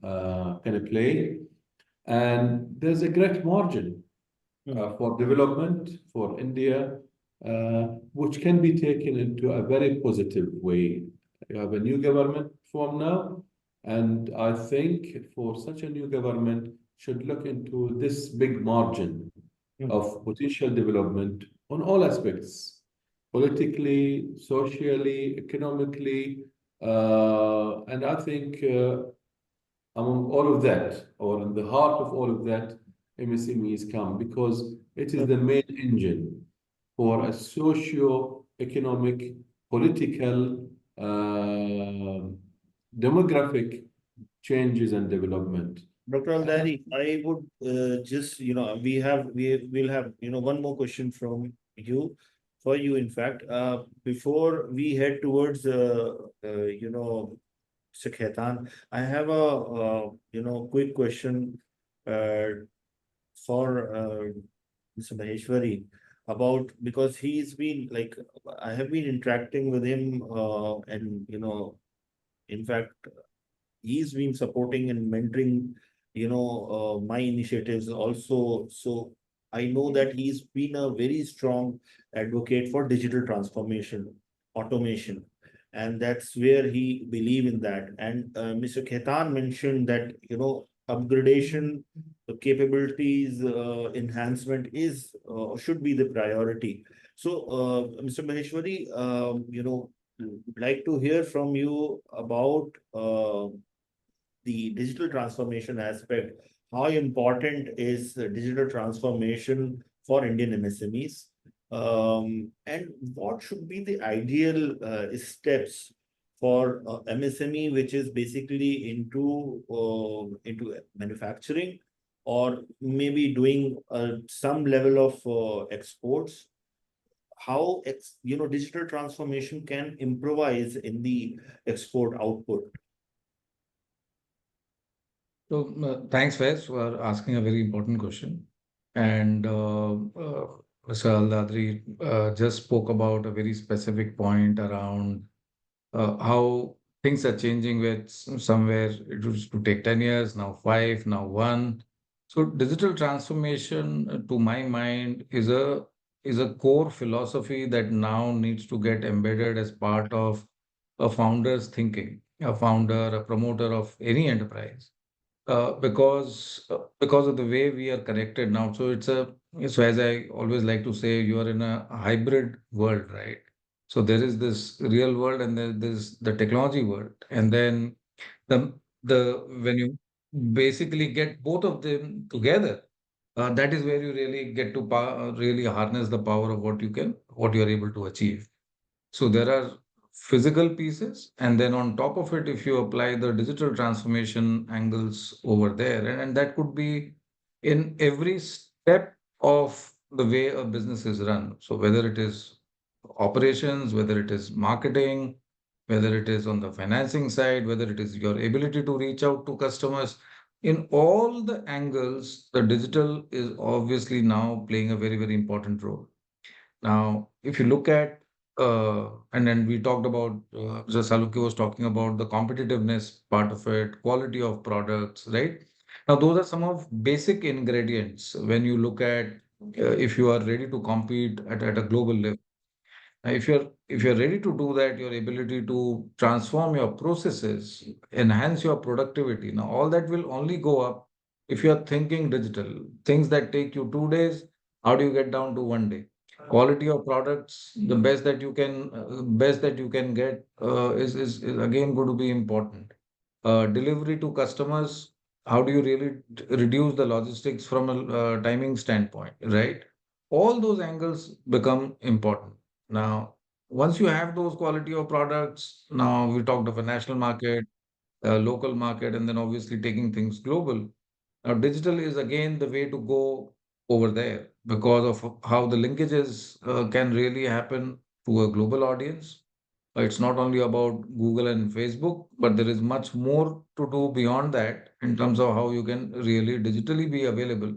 can play. And there's a great margin for development for India, which can be taken into a very positive way. You have a new government formed now, and I think for such a new government should look into this big margin of potential development on all aspects, politically, socially, economically, and I think among all of that, or in the heart of all of that, MSMEs come because it is the main engine for a socio-economic, political, demographic changes and development. Dr. Aldari, I would just, we will have, one more question from you, for you, in fact, before we head towards, Mr. Khaitan, I have a, quick question for Mr. Maheshwari about, because he's been like, I have been interacting with him and, in fact, he's been supporting and mentoring, my initiatives also. So I know that he's been a very strong advocate for digital transformation, automation, and that's where he believe in that. And Mr. Khaitan mentioned that, upgradation, the capabilities, enhancement is should be the priority. So, Mr. Maheshwari, would like to hear from you about the digital transformation aspect. How important is digital transformation for Indian MSMEs? And what should be the ideal steps for MSME, which is basically into manufacturing, or maybe doing some level of exports? How digital transformation can improvise in the export output? So thanks, Faiz, for asking a very important question. And Mr. Aldadri just spoke about a very specific point around how things are changing, with somewhere it used to take 10 years, now 5, now 1. So digital transformation, to my mind, is a core philosophy that now needs to get embedded as part of a founder's thinking, a founder, a promoter of any enterprise, because of the way we are connected now. So as I always like to say, you are in a hybrid world, right? So there is this real world and there's the technology world, and then when you basically get both of them together, that is where you really get to really harness the power of what you are able to achieve. So there are physical pieces, and then on top of it, if you apply the digital transformation angles over there, and that could be in every step of the way a business is run. So whether it is operations, whether it is marketing, whether it is on the financing side, whether it is your ability to reach out to customers. In all the angles, the digital is obviously now playing a very, very important role. Now, if you look at, and then we talked about, Mr. Saluki was talking about the competitiveness part of it, quality of products, right? Now, those are some of basic ingredients when you look at if you are ready to compete at a global level. Now, if you're ready to do that, your ability to transform your processes, enhance your productivity. Now, all that will only go up if you're thinking digital. Things that take you 2 days, how do you get down to 1 day? Quality of products, the best that you can get is again going to be important. Delivery to customers, how do you really reduce the logistics from a timing standpoint, right? All those angles become important. Now, once you have those quality of products, now we talked of a national market, a local market, and then obviously taking things global. Now, digital is again the way to go over there because of how the linkages can really happen to a global audience. It's not only about Google and Facebook, but there is much more to do beyond that in terms of how you can really digitally be available.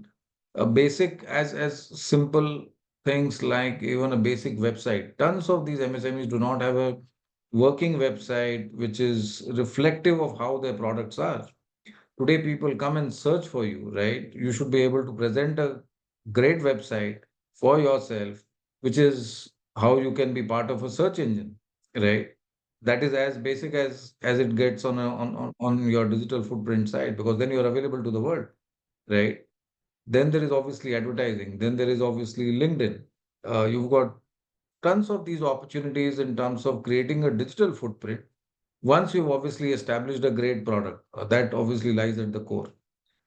A basic as simple things like even a basic website. Tons of these MSMEs do not have a working website which is reflective of how their products are. Today, people come and search for you, right? You should be able to present a great website for yourself, which is how you can be part of a search engine, right? That is as basic as it gets on your digital footprint side, because then you're available to the world, right? Then there is obviously advertising. Then there is obviously LinkedIn. You've got tons of these opportunities in terms of creating a digital footprint once you've obviously established a great product. That obviously lies at the core.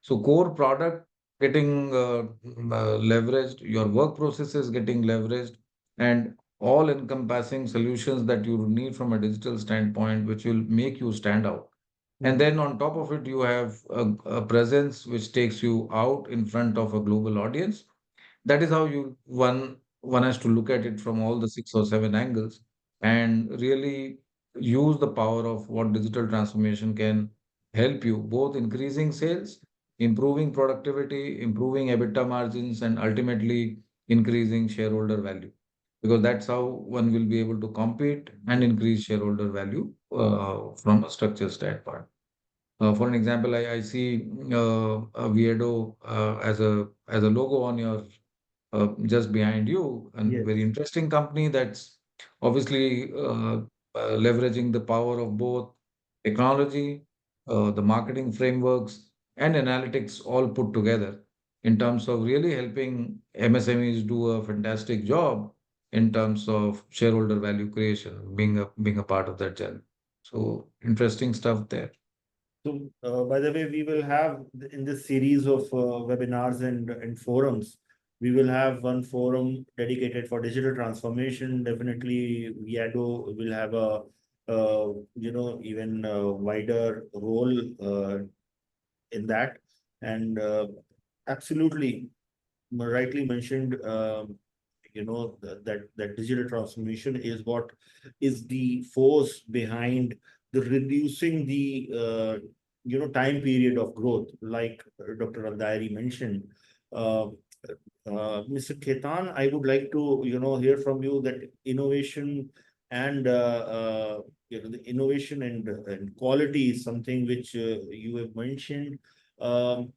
So core product getting leveraged, your work processes getting leveraged, and all encompassing solutions that you need from a digital standpoint, which will make you stand out. And then on top of it, you have a presence which takes you out in front of a global audience. That is how one has to look at it from all the 6 or 7 angles and really use the power of what digital transformation can help you, both increasing sales, improving productivity, improving EBITDA margins, and ultimately increasing shareholder value. Because that's how one will be able to compete and increase shareholder value from a structure standpoint. For an example, I see a Viedo as a logo on your just behind you, and Yes. very interesting company that's obviously leveraging the power of both technology, the marketing frameworks, and analytics all put together in terms of really helping MSMEs do a fantastic job in terms of shareholder value creation, being a part of that journey. So interesting stuff there. So, by the way, we will have in this series of webinars and forums, we will have one forum dedicated for digital transformation. Definitely, Viado will have a even wider role in that, and absolutely rightly mentioned. That digital transformation is what is the force behind the reducing the time period of growth, like Dr. Aldairi mentioned. Mr. Khetan, I would like to hear from you that innovation and the innovation and quality is something which you have mentioned. In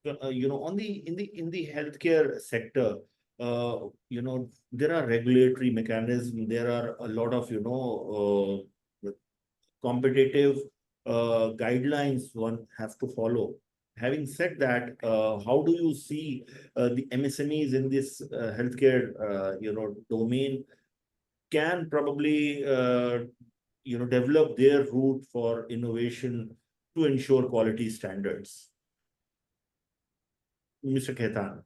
the healthcare sector, there are regulatory mechanisms. There are a lot of competitive guidelines one has to follow. Having said that, how do you see the MSMEs in this healthcare domain can probably develop their route for innovation to ensure quality standards? Mr. Khetan.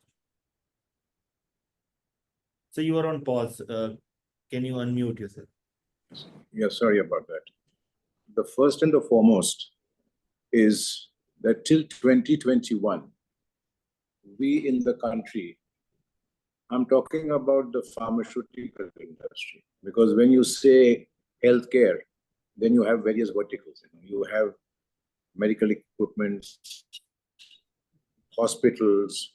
So you are on pause. Can you unmute yourself? Yeah, sorry about that. The first and the foremost is that till 2021, we in the country, I'm talking about the pharmaceutical industry, because when you say healthcare, then you have various verticals. You have medical equipment, hospitals,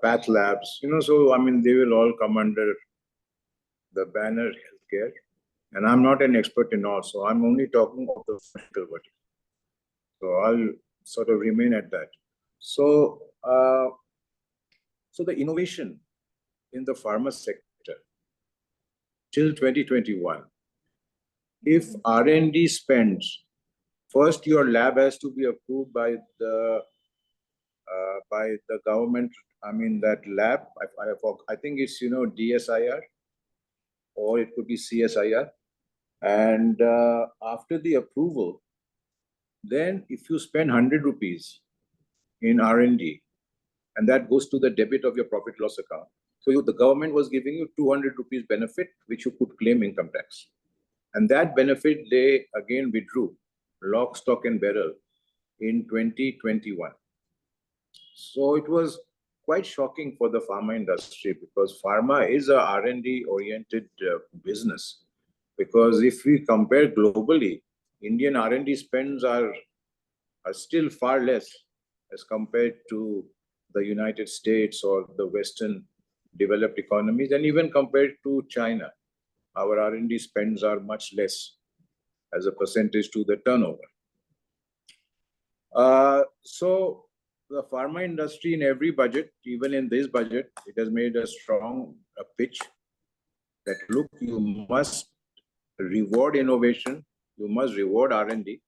path labs, so I mean, they will all come under the banner healthcare. And I'm not an expert in all, so I'm only talking of the medical vertical. So I'll sort of remain at that. So, so the innovation in the pharma sector till 2021, if R&D spends, first your lab has to be approved by the government. I mean, that lab, I think it's, DSIR, or it could be CSIR. And after the approval, then if you spend 100 rupees in R&D, and that goes to the debit of your profit loss account. So the government was giving you 200 rupees benefit, which you could claim income tax. And that benefit, they again withdrew, lock, stock and barrel, in 2021. So it was quite shocking for the pharma industry, because pharma is a R&D oriented business. Because if we compare globally, Indian R&D spends are still far less as compared to the United States or the Western developed economies, and even compared to China, our R&D spends are much less as a percentage to the turnover. So the pharma industry in every budget, even in this budget, it has made a strong pitch that, look, you must reward innovation, you must reward R&D,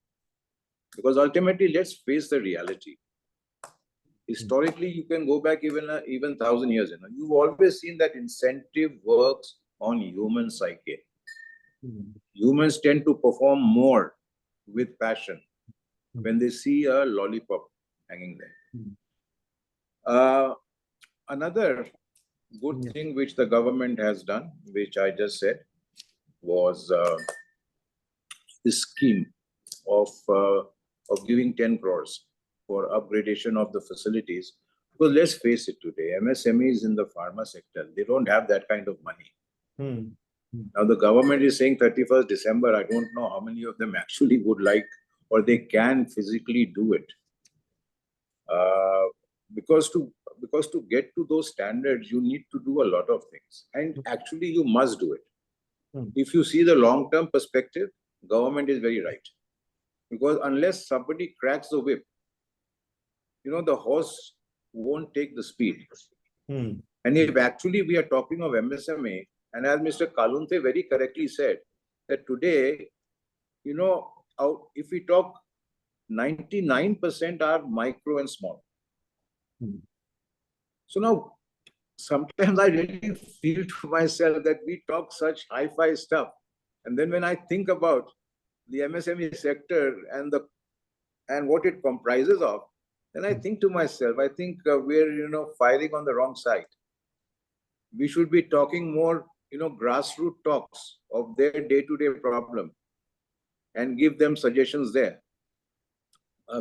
because ultimately, let's face the reality. Historically, you can go back even 1,000 years. You've always seen that incentive works on human psyche. Humans tend to perform more with passion when they see a lollipop hanging there. Another good thing which the government has done, which I just said, was this scheme of giving 10 crores for upgradation of the facilities. Because let's face it today, MSMEs in the pharma sector, they don't have that kind of money. Now the government is saying 31st December. I don't know how many of them actually would like or they can physically do it. Because to get to those standards, you need to do a lot of things. And actually, you must do it. If you see the long-term perspective, government is very right. Because unless somebody cracks the whip, the horse won't take the speed. And if actually we are talking of MSME, and as Mr. Kalunte very correctly said, that today, if we talk 99% are micro and small. So now, sometimes I really feel to myself that we talk such hi-fi stuff. And then when I think about the MSME sector and what it comprises of, then I think to myself, I think we're, firing on the wrong side. We should be talking more, grassroots talks of their day-to-day problem and give them suggestions there.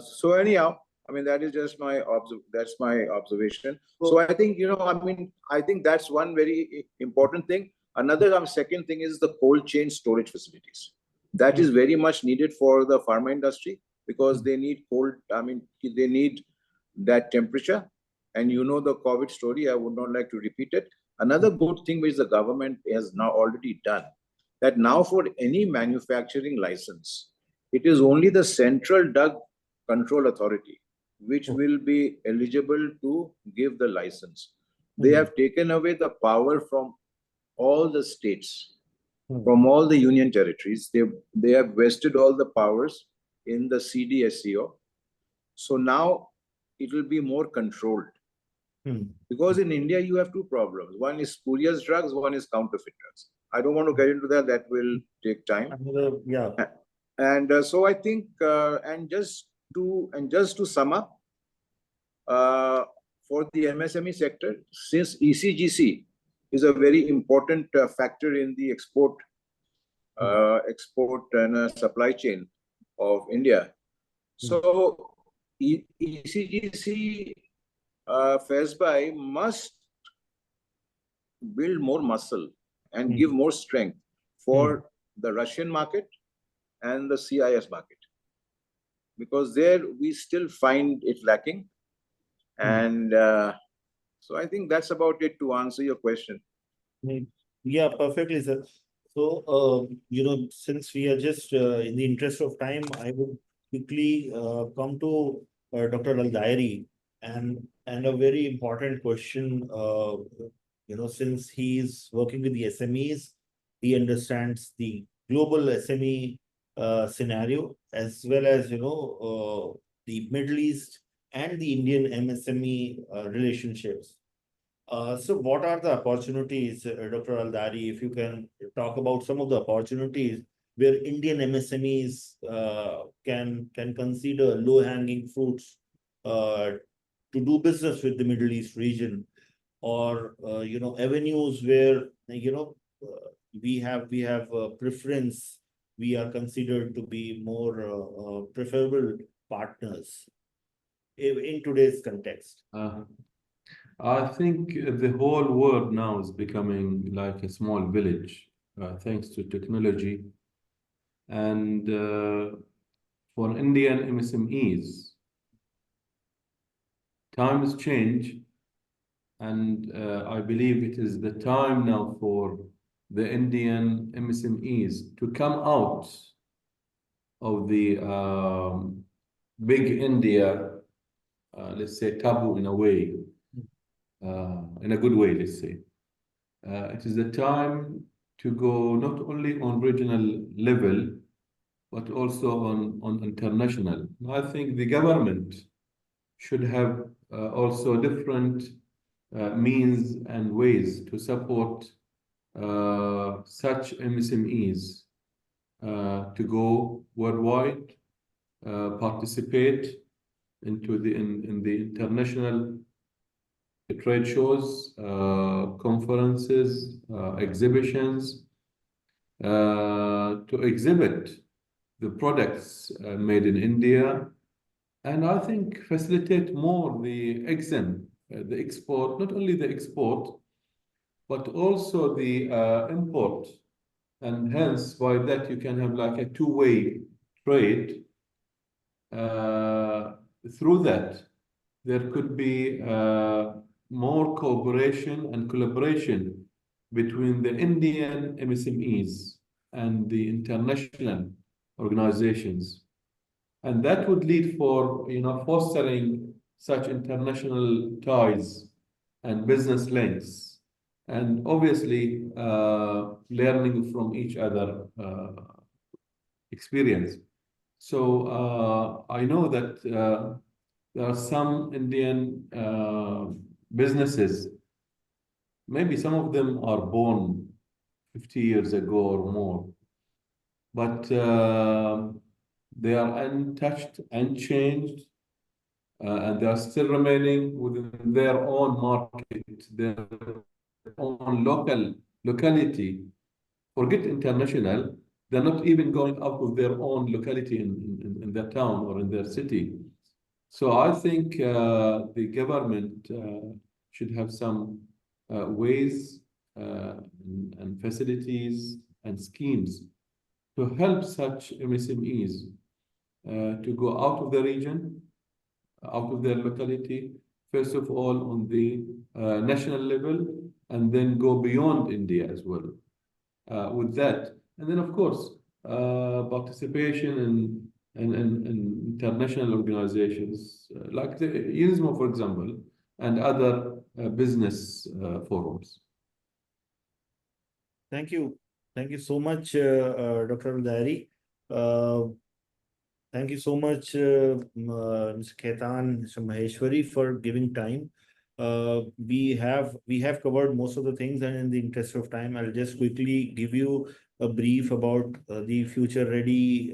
So anyhow, I mean, that is just my observation. So I think, I think that's one very important thing. Another second thing is the cold chain storage facilities. That is very much needed for the pharma industry, because they need they need that temperature. And the COVID story, I would not like to repeat it. Another good thing which the government has now already done, that now for any manufacturing license, it is only the Central Drug Control Authority which will be eligible to give the license. They have taken away the power from all the states, from all the union territories. They have vested all the powers in the CDSCO. So now it will be more controlled. Because in India, you have two problems. One is spurious drugs, one is counterfeit drugs. I don't want to get into that. That will take time. And so I think, and just to sum up, for the MSME sector, since ECGC is a very important factor in the export and supply chain of India. So ECGC FESBI must build more muscle and give more strength for the Russian market and the CIS market, because there we still find it lacking. And so I think that's about it to answer your question. Yeah, perfectly, sir. So, since we are just in the interest of time, I would quickly come to Dr. Al-Dairi, and a very important question. Since he's working with the SMEs, he understands the global SME scenario, as well as the Middle East and the Indian MSME relationships. So what are the opportunities, Dr. Al-Dairi, if you can talk about some of the opportunities where Indian MSMEs can consider low-hanging fruits to do business with the Middle East region, or avenues where we have preference, we are considered to be more preferable partners in today's context. I think the whole world now is becoming like a small village, thanks to technology. And for Indian MSMEs, times change, and I believe it is the time now for the Indian MSMEs to come out of the big India, let's say, taboo in a way. In a good way, let's say. It is the time to go not only on regional level, but also on international. I think the government should have also different means and ways to support such MSMEs to go worldwide, participate into in the international trade shows, conferences, exhibitions, to exhibit the products made in India, and I think facilitate more the export, not only the export, but also the import, and hence by that you can have like a two-way trade. Through that, there could be more cooperation and collaboration between the Indian MSMEs and the international organizations. And that would lead for, fostering such international ties and business links, and obviously learning from each other experience. So I know that there are some Indian businesses, maybe some of them are born 50 years ago or more, but they are untouched, unchanged, and they are still remaining within their own market, their own locality. Forget international, they're not even going out of their own locality in their town or in their city. So I think the government should have some ways and facilities and schemes to help such MSMEs to go out of the region, out of their locality, first of all on the national level, and then go beyond India as well with that. And then, of course, participation in international organizations like the ISMO, for example, and other business forums. Thank you. Thank you so much, Dr. Al-Dairi. Thank you so much, Mr. Khaitan, Mr. Maheshwari, for giving time. We have covered most of the things, and in the interest of time, I'll just quickly give you a brief about the Future Ready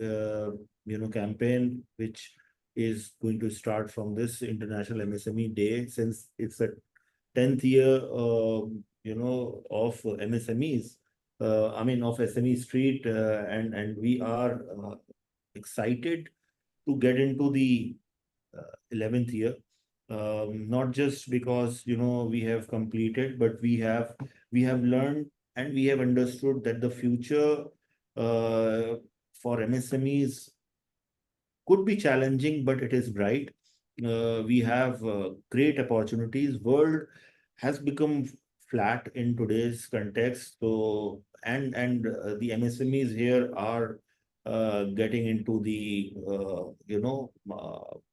campaign, which is going to start from this International MSME Day, since it's a 10th year of MSMEs. Of SME Street, and we are excited to get into the 11th year. Not just because we have completed, but we have learned and we have understood that the future for MSMEs could be challenging, but it is bright. We have great opportunities. World has become flat in today's context. So, and the MSMEs here are getting into the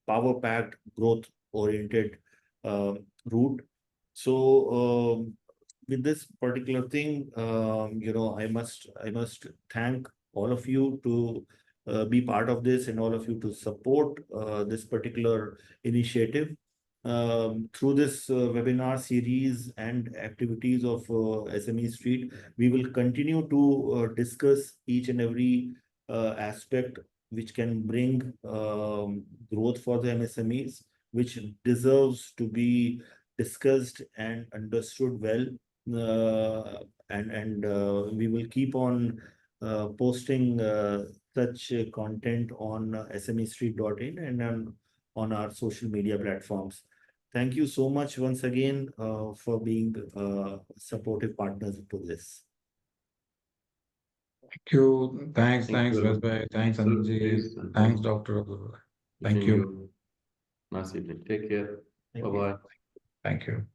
power packed, growth oriented route. So with this particular thing, I must thank all of you to be part of this, and all of you to support this particular initiative. Through this webinar series and activities of SME Street, we will continue to discuss each and every aspect which can bring growth for the MSMEs, which deserves to be discussed and understood well. And we will keep on posting such content on SMEStreet.in and on our social media platforms. Thank you so much once again for being supportive partners to this. Thank you. Thanks, Thank you very much. Vasbhai. Thanks, Sir, Anilji. please, and Thanks, thanks. Dr. Abdul. Thank Wishing you. you nice evening. Take care. Thank you. Bye-bye. Thank you.